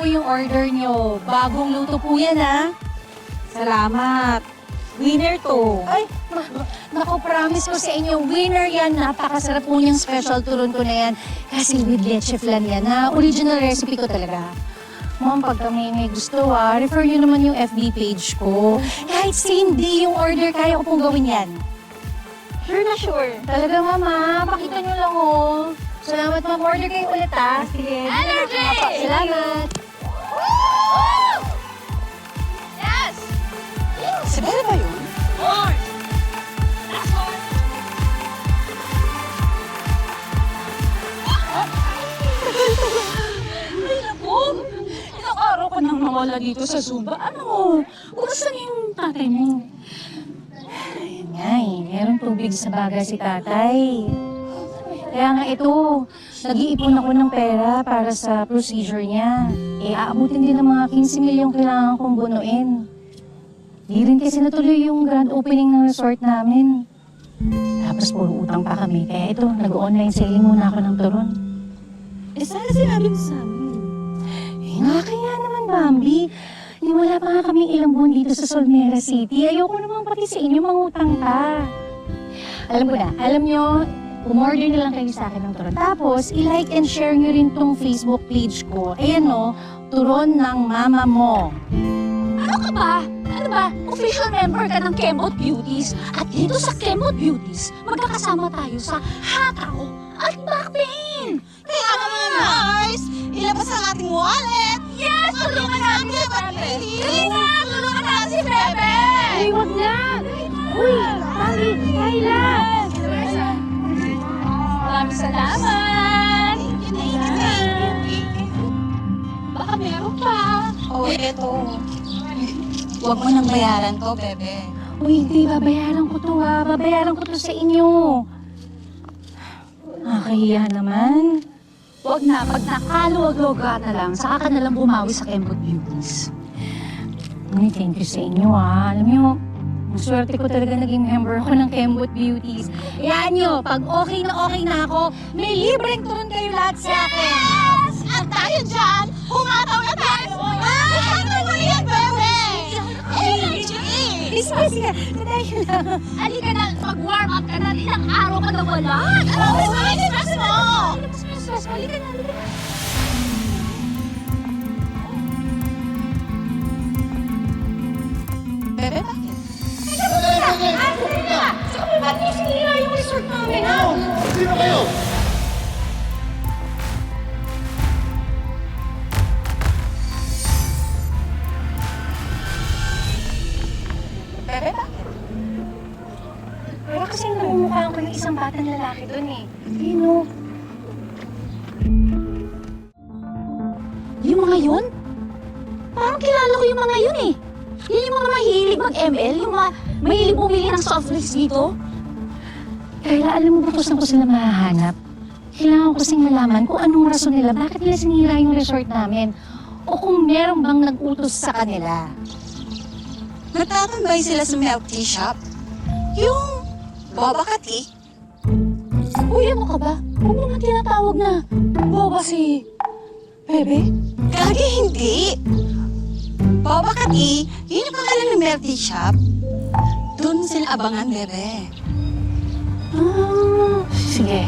po yung order nyo. Bagong luto po yan, ha? Salamat. Winner to. Ay, naku, promise ko sa inyo, winner yan. Napakasarap po niyang special turon ko na yan. Kasi with leche flan yan, ha? Original recipe ko talaga. Ma'am, pagka may gusto, refer nyo naman yung FB page ko. Kahit same day yung order, kaya ko pong gawin yan. Sure na sure. Talaga, mama. Pakita nyo lang, oh. Salamat, ma'am. Order kayo ulit, ha? Sige. Energy! Salamat. Yes! Si Bella ba yun? More! Last one! Ay, naku. Ilang araw ka nang nawala dito sa Zumba. Ano? Kumusta na yung tatay mo? Ayun nga eh, meron tubig sa baga si tatay. Kaya nga ito, nag-iipon ako ng pera para sa procedure niya. Aabutin din ng mga 15 milyong kailangan kong bunuin. Di rin kasi natuloy yung grand opening ng resort namin. Tapos puro utang pa kami, kaya ito, nag-online selling muna ako ng turon. Sana sinabi mo sa amin. Kaya naman, Bambi. Wala pa nga kaming ilang buwan dito sa Solmera City. Ayoko naman pati sa inyo mangutang pa. Alam ko na, alam nyo, umorder na lang kayo sa akin ng turon. Tapos, i-like and share nyo rin tong Facebook page ko. Ayan o, Turon ng Mama Mo. Ano ka ba? Ano ba? Official member ka ng Kembot Beauties. At dito sa Kembot Beauties, magkakasama tayo sa hataw at back pain. Kaya naman, Mars, ilabas ang ating wallet. Yes! Tulungan natin si Bebe! Dali na! Tulungan natin si Bebe! Ay, wag na! Uy, Bambi, Kayla! Maraming salamat! Baka meron pa. Oh, eto. Huwag mo nang bayaran to, Bebe. Uy, hindi, babayaran ko to Babayaran ko to sa inyo. Nakahiya naman. Huwag na, pag nakaluwag-luwag na lang, saka ka na lang bumawi sa Kembot Beauties. Uy, thank you sa inyo, Alam niyo, maswerte ko talaga naging member ako ng Kembot Beauties. Yan nyo, pag okay na ako, may libreng turon kayo lahat sa akin. Yes! At tayo dyan, humataw na tayo! Ano mo yan, Bebe? Energy! Sige, tayo lang. Halika na, mag-warm up ka na, ilang araw ka na wala. Ano mo yung stress mo? Labas mo yung stress, halika na, halika na. Bebe, bakit? Ba't niyo sinira yung resort namin, ha? Sino kayo? Bebe, bakit? Pero kasi namumukhaan ko yung isang batang lalaki doon eh. Sino? Yung mga yun? Parang kilala ko yung mga yun eh. Yan yung mga mahilig mag-ML, yung mga mahilig bumili ng soft drinks dito. Kaya alam mo ba kung saan ko sila mahahanap? Kailangan ko kasing malaman kung anong rason nila, bakit nila sinira yung resort namin. O kung meron bang nag-utos sa kanila. Nagtatambay sila sa milk tea shop. Yung boba ka tea. Uy, ano ka ba? Huwag mo naman tinatawag na boba si Bebe. Gagi, hindi. Boba ka tea, yun yung pangalan ng milk tea shop. Doon sila abangan, Bebe. Sige,